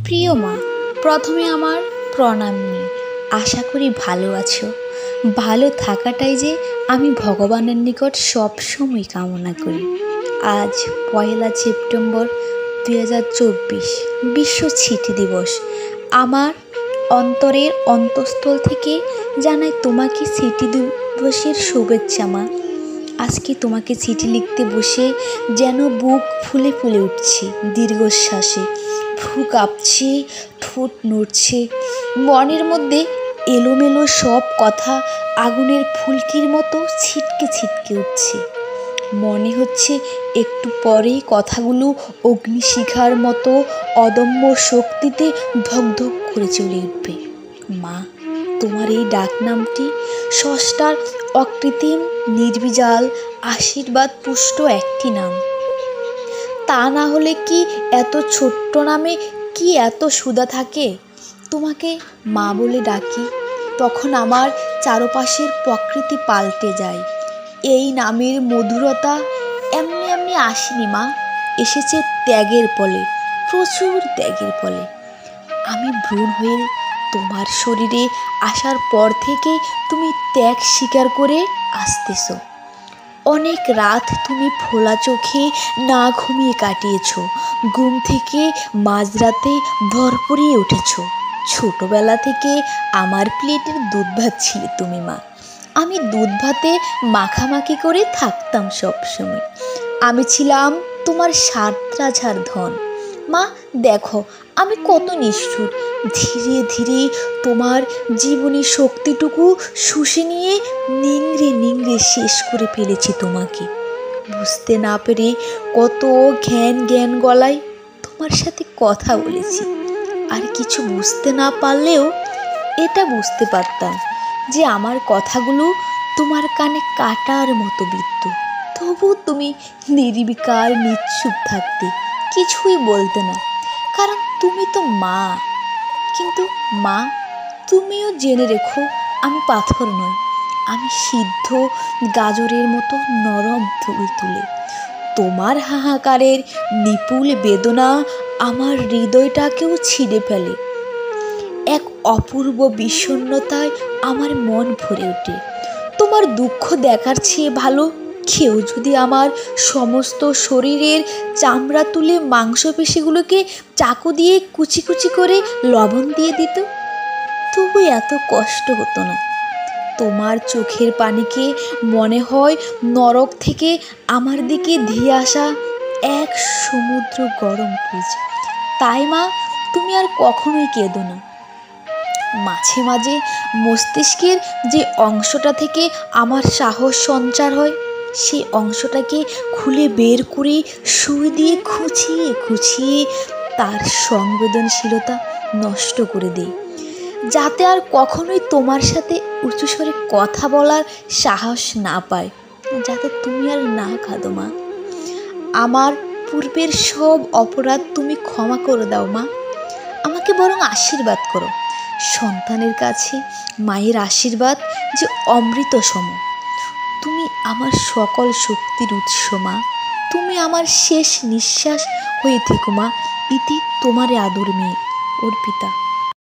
প্রিয় মা, প্রথমে আমার প্রণাম নিয়ে আশা করি ভালো আছো। ভালো থাকাটাই যে আমি ভগবানের নিকট সবসময় কামনা করি। আজ 1 সেপ্টেম্বর 2024, বিশ্ব চিঠি দিবস। আমার অন্তরের অন্তঃস্থল থেকে জানাই তোমাকে চিঠি দিবসের শুভেচ্ছা মা। আজকে তোমাকে চিঠি লিখতে বসে যেন বুক ফুলে ফুলে উঠছে দীর্ঘশ্বাসে, ভ্রু কাঁপছে, ঠোঁট নড়ছে, মনের মধ্যে এলোমেলো সব কথা আগুনের ফুলকির মতো ছিটকে ছিটকে উঠছে। মনে হচ্ছে একটু পরেই কথাগুলো অগ্নিশিখার মতো অদম্য শক্তিতে ধকধক করে চলে উঠবে। মা, তোমার এই ডাকনামটি স্রষ্টার অকৃত্রিম নির্বিজাল আশীর্বাদ পুষ্ট একটি নাম। তা না হলে কি এত ছোট্ট নামে কি এত সুধা থাকে? তোমাকে মা বলে ডাকি, তখন আমার চারপাশের প্রকৃতি পাল্টে যায়। এই নামের মধুরতা এমনি এমনি আসেনি মা, এসেছে ত্যাগের ফলে, প্রচুর ত্যাগের ফলে। আমি ভ্রূণ হয়ে তোমার শরীরে আসার পর থেকে তুমি ত্যাগ স্বীকার করে আসতেছ। অনেক রাত তুমি ফোলা চোখে না ঘুমিয়ে কাটিয়েছ, ঘুম থেকে মাঝরাতে ভরপুরিয়ে উঠেছ। ছোটবেলা থেকে আমার প্লেটের দুধ ভাত ছিলে তুমি মা। আমি দুধ ভাতে মাখামাখি করে থাকতাম সবসময়। আমি ছিলাম তোমার সাত রাজার ধন। মা দেখো আমি কত নিষ্ঠুর, ধীরে ধীরে তোমার জীবনী শক্তিটুকু শুষে নিয়ে নিংড়ে নিংড়ে শেষ করে ফেলেছি তোমাকে। বুঝতে না পেরে কত জ্ঞান গলায় তোমার সাথে কথা বলেছি। আর কিছু বুঝতে না পারলেও এটা বুঝতে পারতাম যে আমার কথাগুলো তোমার কানে কাটার মতো বিদ্ধ। তবু তুমি নির্বিকার নিশ্চুপ থাকতে, কিছুই বলতে না, কারণ তুমি তো মা। কিন্তু মা, তুমিও জেনে রেখো আমি পাথর নই, আমি সিদ্ধ গাজরের মতো নরম তুলে। তোমার হাহাকারের নিপুল বেদনা আমার হৃদয়টাকেও ছিঁড়ে ফেলে। এক অপূর্ব বিষণ্ণতায় আমার মন ভরে ওঠে। তোমার দুঃখ দেখার চেয়ে ভালো কেউ যদি আমার সমস্ত শরীরের চামড়া তুলে মাংসপেশিগুলোকে চাকু দিয়ে কুচি কুচি করে লবণ দিয়ে দিত, তবু এত কষ্ট হতো না। তোমার চোখের পানিকে মনে হয় নরক থেকে আমার দিকে ধেয়ে আসা এক সমুদ্র গরম পুজ। তাই মা, তুমি আর কখনোই কেঁদো না। মাঝে মাঝে মস্তিষ্কের যে অংশটা থেকে আমার সাহস সঞ্চার হয়, সেই অংশটাকে খুলে বের করে সুই দিয়ে খুঁচিয়ে খুঁচিয়ে তার সংবেদনশীলতা নষ্ট করে দেই, যাতে আর কখনোই তোমার সাথে উঁচু স্বরে কথা বলার সাহস না পায়, যাতে তুমি আর না কাঁদো মা। আমার পূর্বের সব অপরাধ তুমি ক্ষমা করে দাও মা। আমাকে বরং আশীর্বাদ করো। সন্তানের কাছে মায়ের আশীর্বাদ যে অমৃত সম। তুমি আমার সকল শক্তির উৎস মা। তুমি আমার শেষ নিঃশ্বাস হয়ে থেকো মা। ইতি তোমারে আদর মেয়ে, অর্পিতা।